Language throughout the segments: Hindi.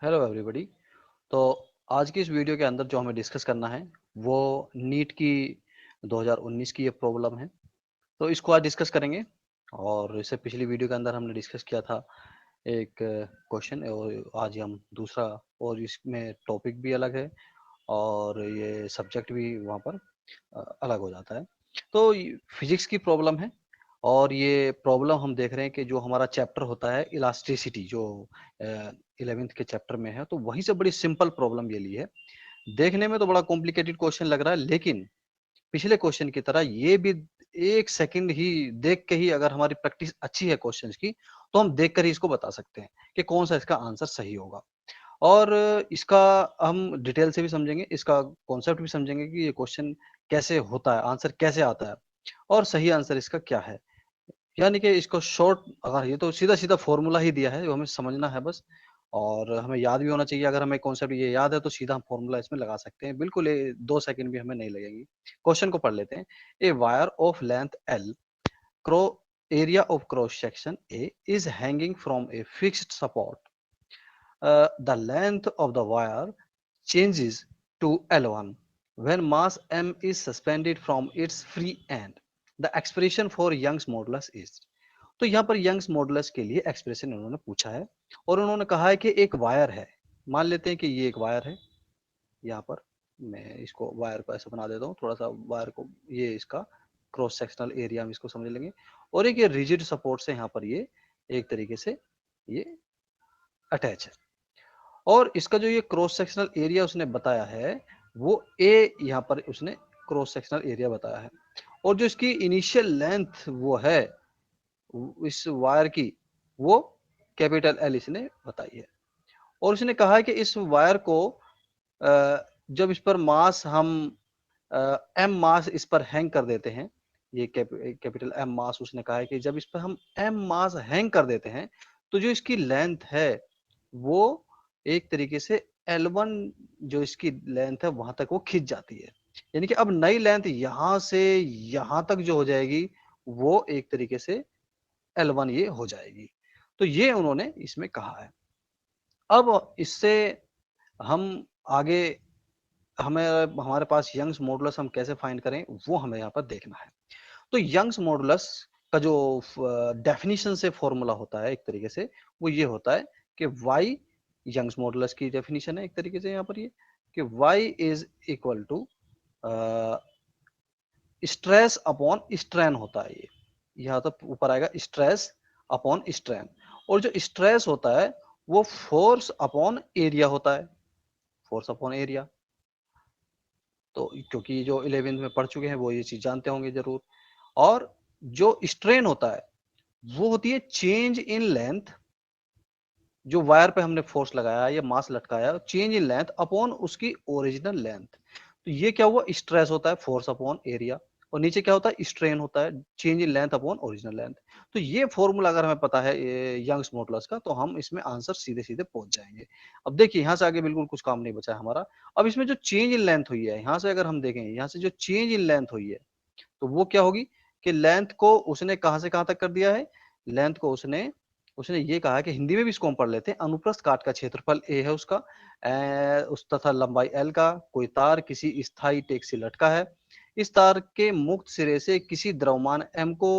Hello everybody. तो आज की इस वीडियो के अंदर जो हमें डिस्कस करना है वो नीट की 2019 की ये प्रॉब्लम है। तो इसको आज डिस्कस करेंगे। और इससे पिछली वीडियो के अंदर हमने डिस्कस किया था एक क्वेश्चन, और आज हम दूसरा, और इसमें टॉपिक भी अलग है और ये सब्जेक्ट भी वहाँ पर अलग हो जाता है। तो फिजिक्स की प्रॉब्लम है, और ये प्रॉब्लम हम देख रहे हैं कि जो हमारा चैप्टर होता है इलास्टिसिटी, जो 11th के चैप्टर में है, तो वहीं से बड़ी सिंपल प्रॉब्लम ये ली है। देखने में तो बड़ा कॉम्प्लिकेटेड क्वेश्चन लग रहा है, लेकिन पिछले क्वेश्चन की तरह ये भी एक सेकंड ही देख के ही, अगर हमारी प्रैक्टिस अच्छी है क्वेश्चंस की, तो हम देख कर ही इसको बता सकते हैं कि कौन सा इसका आंसर सही होगा। और इसका हम डिटेल से भी समझेंगे, इसका कॉन्सेप्ट भी समझेंगे कि ये क्वेश्चन कैसे होता है, आंसर कैसे आता है और सही आंसर इसका क्या है। यानी कि इसको शॉर्ट, अगर ये तो सीधा सीधा फॉर्मूला ही दिया है जो हमें समझना है बस, और हमें याद भी होना चाहिए। अगर हमें कॉन्सेप्ट ये याद है तो सीधा हम फॉर्मूला इसमें लगा सकते हैं, बिल्कुल 2 सेकंड भी हमें नहीं लगेंगी। क्वेश्चन को पढ़ लेते हैं। A wire of length L, cross area of cross section A is hanging from a fixed support. The length of the wire changes to L1 when mass m is suspended from its free end. The expression for Young's modulus is। तो यहाँ पर यंग्स मॉडुलस के लिए एक्सप्रेशन उन्होंने पूछा है, और उन्होंने कहा है कि एक वायर है। मान लेते हैं कि ये एक वायर है। यहाँ पर मैं इसको वायर को ऐसा बना देता हूँ, थोड़ा सा वायर को, ये इसका क्रॉस सेक्शनल एरिया हम इसको समझ लेंगे। और एक ये रिजिड सपोर्ट से यहाँ पर ये एक तरीके से ये अटैच है। और इसका जो ये क्रॉस सेक्शनल एरिया उसने बताया है, वो ए यहाँ पर उसने क्रॉस सेक्शनल एरिया बताया है। और जो इसकी इनिशियल लेंथ वो है इस वायर की, वो कैपिटल एल इसने बताई है। और उसने कहा है कि इस वायर को जब इस पर मास हम एम मास इस पर हैंग कर देते हैं, ये कैपिटल एम मास उसने कहा है कि जब इस पर हम एम मास हैंग कर देते हैं, तो जो इसकी लेंथ है वो एक तरीके से L1, जो इसकी लेंथ है वहां तक वो खिंच जाती है। यानी कि अब नई लेंथ यहां से यहां तक जो हो जाएगी, वो एक तरीके से L1 ये हो जाएगी। तो ये उन्होंने इसमें कहा है। अब इससे हम आगे, हमें हमारे पास यंग्स मॉडुलस हम कैसे फाइंड करें वो हमें यहाँ पर देखना है। तो यंग्स मॉडुलस का जो डेफिनेशन से फॉर्मूला होता है एक तरीके से, वो ये होता है कि y, यंग्स मॉडुलस की डेफिनेशन है एक तरीके से यहाँ पर ये, कि y is equal to stress upon strain होता है। ये यहाँ तो ऊपर आएगा स्ट्रेस अपॉन स्ट्रेन, और जो स्ट्रेस होता है वो फोर्स अपॉन एरिया होता है, फोर्स अपॉन एरिया। तो क्योंकि जो 11th में पढ़ चुके हैं वो ये चीज जानते होंगे जरूर। और जो स्ट्रेन होता है वो होती है चेंज इन लेंथ, जो वायर पे हमने फोर्स लगाया या मास लटकाया, चेंज इन लेंथ अपॉन उसकी ओरिजिनल लेंथ। तो ये क्या हुआ, स्ट्रेस होता है फोर्स अपॉन एरिया, और नीचे क्या होता है, स्ट्रेन होता है change in length upon original length. तो ये फॉर्मूला अगर हमें पता है यंग्स मॉडुलस का, तो हम इसमें आंसर सीधे सीधे पहुंच जाएंगे। अब देखिए यहाँ से आगे बिल्कुल कुछ काम नहीं बचा है हमारा। अब इसमें जो चेंज इन लेंथ हुई है, यहाँ से अगर हम देखें, यहाँ से जो चेंज इन लेंथ हुई है, तो वो क्या होगी कि लेंथ को उसने कहां से कहां तक कर दिया है। लेंथ को उसने उसने ये कहा है कि हिंदी में भी इसको हम पढ़ लेते हैं। अनुप्रस्थ काट का क्षेत्रफल ए है उसका, उस तथा लंबाई एल का कोई तार किसी स्थायी टेक से लटका है। इस तार के मुक्त सिरे से किसी द्रव्यमान एम को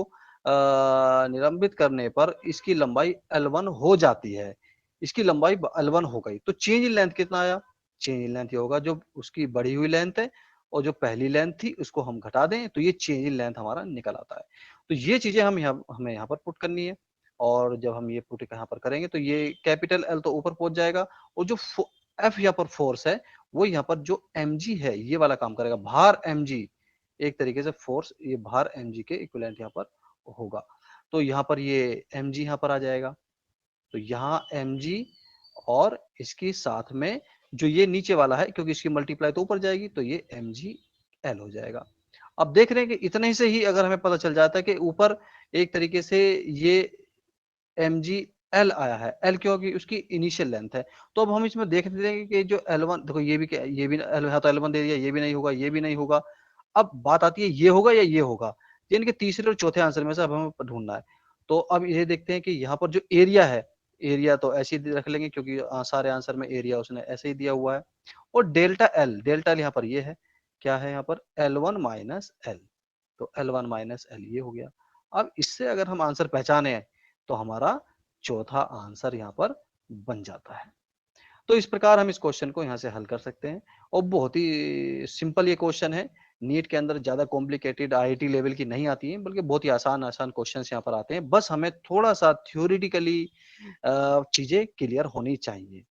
निलंबित करने पर इसकी लंबाई L1 हो जाती है। इसकी लंबाई L1 हो गई, तो चेंज इन लेंथ कितना आया। चेंज इन लेंथ ये होगा जो उसकी बढ़ी हुई लेंथ है, और जो पहली लेंथ थी उसको हम घटा दें, तो ये चेंज इन लेंथ हमारा निकल आता है। तो ये चीजें हमें यहाँ पर पुट करनी है। और जब हम ये पुट यहाँ पर करेंगे तो ये कैपिटल एल तो ऊपर पहुंच जाएगा, और जो एफ यहाँ पर फोर्स है, वो यहाँ पर जो mg है ये वाला काम करेगा, भार mg। एक तरीके से फोर्स, ये भार mg के इक्विवेलेंट यहाँ पर होगा। तो यहाँ पर ये mg यहाँ पर आ जाएगा। तो यहाँ mg, और इसकी साथ में जो ये नीचे वाला है, क्योंकि इसकी मल्टीप्लाई तो ऊपर जाएगी, तो ये mgl हो जाएगा। अब देख रहे हैं कि इतने से ही अगर हमें पता चल जाता है कि ऊपर एक तरीके से ये mgl आया है। l क्योंकि उसकी इनिशियल लेंथ है। तो अब हम इसमें देख लेते हैं कि जो L1, देखो ये भी, ये भी L तो L1 दे दिया, ये भी नहीं होगा, ये भी नहीं होगा। अब बात आती है ये होगा या ये होगा। इनके तीसरे और चौथे आंसर में से अब हमें ढूंढना है। तो अब ये देखते हैं कि यहाँ पर जो एरिया है एरिया तो ऐसे ही रख लेंगे क्योंकि सारे आंसर में एरिया उसने ऐसे ही दिया हुआ है। और डेल्टा एल यहाँ पर ये है, क्या है यहाँ पर L1 माइनस एल, तो L1 माइनस एल ये हो गया। अब इससे अगर हम आंसर पहचाने तो हमारा चौथा आंसर यहाँ पर बन जाता है। तो इस प्रकार हम इस क्वेश्चन को यहाँ से हल कर सकते हैं और बहुत ही सिंपल ये क्वेश्चन है। नीट के अंदर ज्यादा कॉम्प्लिकेटेड आईआईटी लेवल की नहीं आती है, बल्कि बहुत ही आसान आसान क्वेश्चंस यहाँ पर आते हैं। बस हमें थोड़ा सा थ्योरेटिकली चीजें क्लियर होनी चाहिए।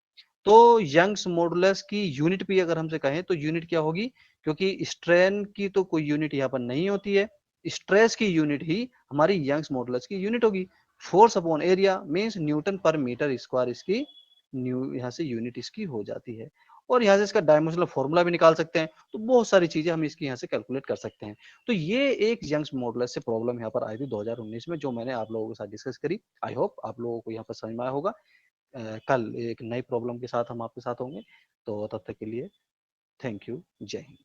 तो यंग्स मॉडुलस की यूनिट भी अगर हमसे कहें तो यूनिट क्या होगी, क्योंकि स्ट्रेन की तो कोई यूनिट यहाँ पर नहीं होती है, स्ट्रेस की यूनिट ही हमारी यंग्स मॉडुलस की यूनिट होगी। Force upon area means Newton पर मीटर स्क्वायर इसकी यहाँ से यूनिट इसकी हो जाती है। और यहाँ से इसका डायमेंशनल फॉर्मूला भी निकाल सकते हैं। तो बहुत सारी चीजें हम इसकी यहाँ से कैलकुलेट कर सकते हैं। तो ये एक यंग्स मॉडुलस से प्रॉब्लम यहाँ पर आई थी 2019 में, जो मैंने आप लोगों के साथ डिस्कस करी। आई होप आप लोगों को यहाँ पर समझ में आया होगा। कल एक नई प्रॉब्लम के साथ हम आपके साथ होंगे। तो तब तक के लिए थैंक यू, जय हिंद।